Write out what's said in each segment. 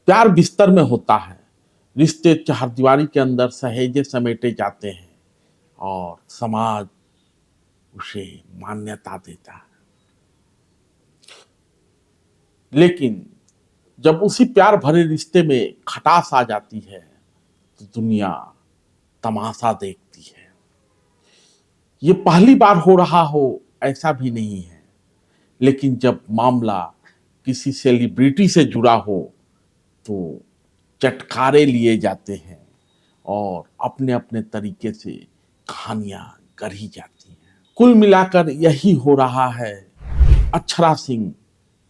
प्यार बिस्तर में होता है, रिश्ते चारदीवारी के अंदर सहेजे समेटे जाते हैं और समाज उसे मान्यता देता है। लेकिन जब उसी प्यार भरे रिश्ते में खटास आ जाती है तो दुनिया तमाशा देखती है। ये पहली बार हो रहा हो ऐसा भी नहीं है, लेकिन जब मामला किसी सेलिब्रिटी से जुड़ा हो तो चटकारे लिए जाते हैं और अपने अपने तरीके से कहानियां गढ़ी जाती हैं। कुल मिलाकर यही हो रहा है अक्षरा सिंह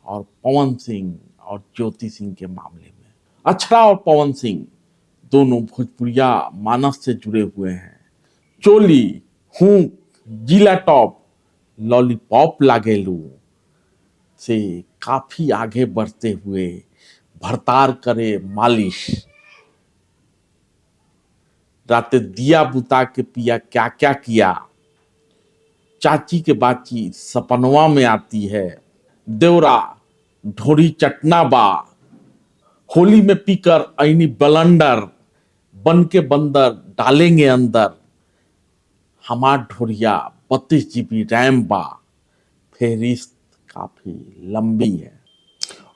और पवन सिंह और ज्योति सिंह के मामले में। अक्षरा और पवन सिंह दोनों भोजपुरिया मानस से जुड़े हुए हैं। चोली, हुक, जिला टॉप, लॉलीपॉप लागेलू से काफी आगे बढ़ते हुए भरतार करे मालिश, रातें दिया बुता के पिया क्या क्या किया, चाची के बाची सपनवा में आती है, देवरा ढोरी चटना बा, होली में पीकर ऐनी बलंडर, बन के बंदर डालेंगे अंदर, हमार ढोरिया 32 GB रैम बा। फेहरिस्त काफी लंबी है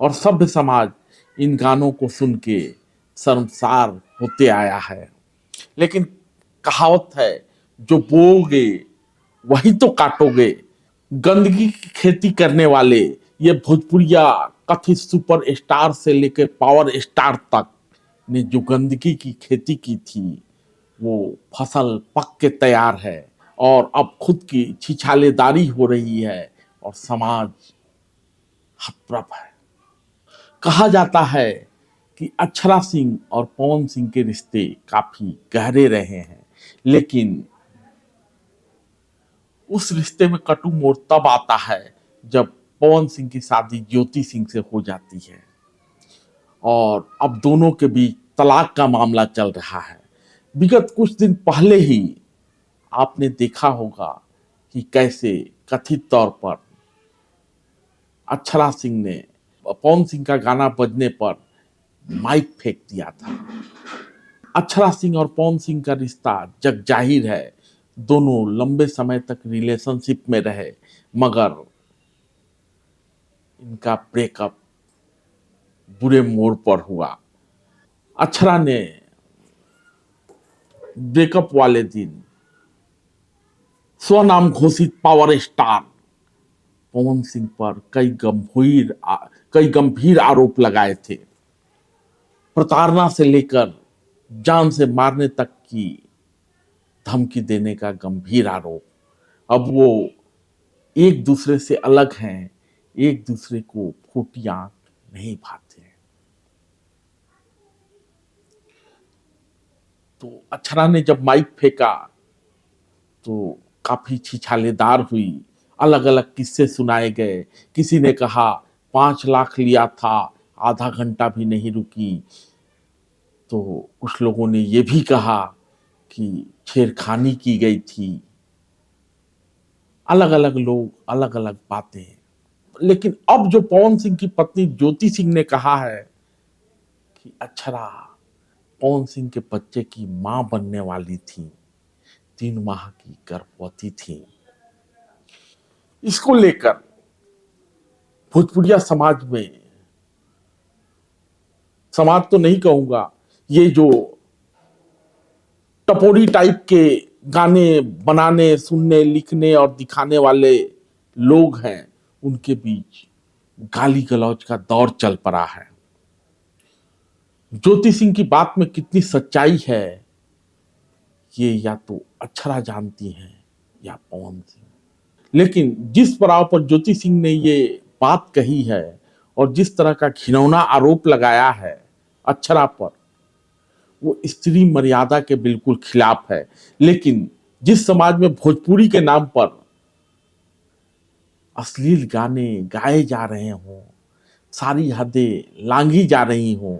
और सभ्य समाज इन गानों को सुन के शर्मसार होते आया है। लेकिन कहावत है, जो बोओगे वही तो काटोगे। गंदगी की खेती करने वाले ये भोजपुरिया कथित सुपर स्टार से लेकर पावर स्टार तक ने जो गंदगी की खेती की थी वो फसल पक के तैयार है और अब खुद की छिछालेदारी हो रही है और समाज हतप्रभ है। कहा जाता है कि अक्षरा सिंह और पवन सिंह के रिश्ते काफी गहरे रहे हैं, लेकिन उस रिश्ते में कटु मोड़ तब आता है जब पवन सिंह की शादी ज्योति सिंह से हो जाती है और अब दोनों के बीच तलाक का मामला चल रहा है। विगत कुछ दिन पहले ही आपने देखा होगा कि कैसे कथित तौर पर अक्षरा सिंह ने पवन सिंह का गाना बजने पर माइक फेंक दिया था। अक्षरा सिंह और पवन सिंह का रिश्ता जग जाहिर है, दोनों लंबे समय तक रिलेशनशिप में रहे, मगर इनका ब्रेकअप बुरे मोड़ पर हुआ। अक्षरा ने ब्रेकअप वाले दिन स्वनाम घोषित पावर स्टार पवन सिंह पर कई गंभीर आरोप लगाए थे। प्रताड़ना से लेकर जान से मारने तक की धमकी देने का गंभीर आरोप। अब वो एक दूसरे से अलग हैं, एक दूसरे को फूटी आंख नहीं भाते। तो अक्षरा ने जब माइक फेंका तो काफी छिछालेदार हुई, अलग अलग किस्से सुनाए गए। किसी ने कहा 5 लाख लिया था, आधा घंटा भी नहीं रुकी। तो कुछ लोगों ने ये भी कहा कि छेड़खानी की गई थी। अलग अलग लोग अलग अलग बातें। लेकिन अब जो पवन सिंह की पत्नी ज्योति सिंह ने कहा है कि अक्षरा पवन सिंह के बच्चे की मां बनने वाली थी, 3 माह की गर्भवती थी। इसको लेकर भोजपुरिया समाज में, समाज तो नहीं कहूंगा, ये जो टपोरी टाइप के गाने बनाने, सुनने, लिखने और दिखाने वाले लोग हैं, उनके बीच गाली गलौज का दौर चल पड़ा है। ज्योति सिंह की बात में कितनी सच्चाई है ये या तो अक्षरा जानती हैं या पवन सिंह। लेकिन जिस पड़ाव पर ज्योति सिंह ने ये बात कही है और जिस तरह का घिनौना आरोप लगाया है अक्षरा पर, वो स्त्री मर्यादा के बिल्कुल खिलाफ है। लेकिन जिस समाज में भोजपुरी के नाम पर अश्लील गाने गाए जा रहे हों, सारी हदें लांघी जा रही हों,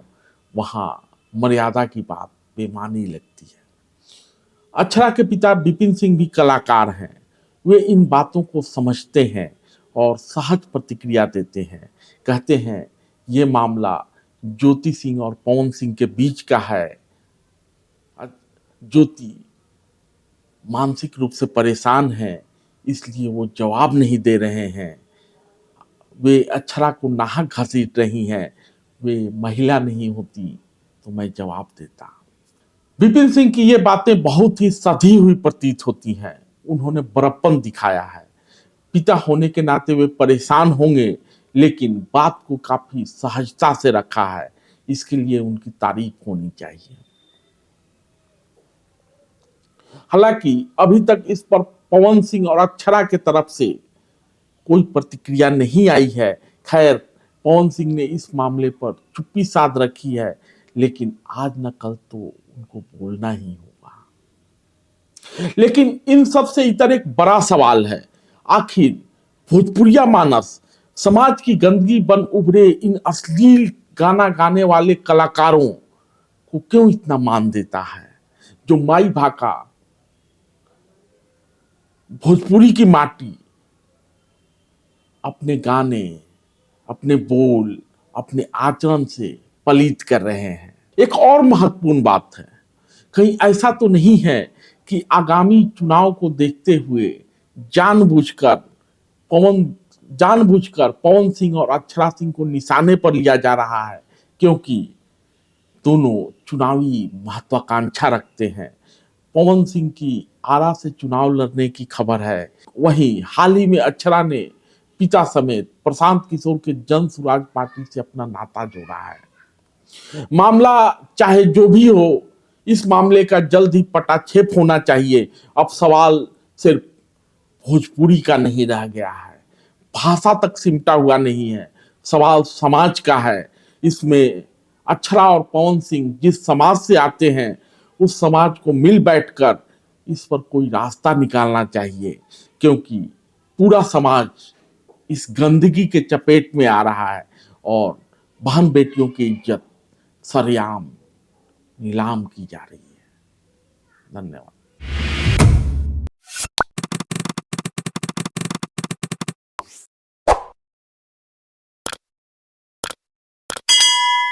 वहां मर्यादा की बात बेमानी लगती है। अक्षरा के पिता विपिन सिंह भी कलाकार हैं। वे इन बातों को समझते हैं और सहज प्रतिक्रिया देते हैं। कहते हैं ये मामला ज्योति सिंह और पवन सिंह के बीच का है। ज्योति मानसिक रूप से परेशान है, इसलिए वो जवाब नहीं दे रहे हैं। वे अक्षरा को नाहक घसीट रही हैं। वे महिला नहीं होती तो मैं जवाब देता। विपिन सिंह की ये बातें बहुत ही सधी हुई प्रतीत होती हैं। उन्होंने बड़प्पन दिखाया है। पिता होने के नाते वे परेशान होंगे, लेकिन बात को काफी सहजता से रखा है। इसके लिए उनकी तारीफ होनी चाहिए। हालांकि अभी तक इस पर पवन सिंह और अक्षरा के तरफ से कोई प्रतिक्रिया नहीं आई है। खैर, पवन सिंह ने इस मामले पर चुप्पी साध रखी है, लेकिन आज न कल तो उनको बोलना ही होगा। लेकिन इन सब से इतर एक बड़ा सवाल है, आखिर भोजपुरिया मानस समाज की गंदगी बन उभरे इन अश्लील गाना गाने वाले कलाकारों को क्यों इतना मान देता है, जो माई भाका भोजपुरी की माटी अपने गाने, अपने बोल, अपने आचरण से पलित कर रहे हैं। एक और महत्वपूर्ण बात है, कहीं ऐसा तो नहीं है कि आगामी चुनाव को देखते हुए जानबूझकर पवन सिंह और अक्षरा सिंह को निशाने पर लिया जा रहा है, क्योंकि दोनों चुनावी महत्वाकांक्षा रखते हैं। पवन सिंह की आरा से चुनाव लड़ने की खबर है। वहीं हाल ही में अक्षरा ने पिता समेत प्रशांत किशोर के जन सुराज पार्टी से अपना नाता जोड़ा है। मामला चाहे जो भी हो, इस मामले का जल्द ही पटाक्षेप होना चाहिए। अब सवाल सिर्फ भोजपुरी का नहीं रह गया है, भाषा तक सिमटा हुआ नहीं है, सवाल समाज का है। इसमें अक्षरा और पवन सिंह जिस समाज से आते हैं, उस समाज को मिल बैठकर इस पर कोई रास्ता निकालना चाहिए, क्योंकि पूरा समाज इस गंदगी के चपेट में आ रहा है और बहन बेटियों की इज्जत सरेआम नीलाम की जा रही है। धन्यवाद।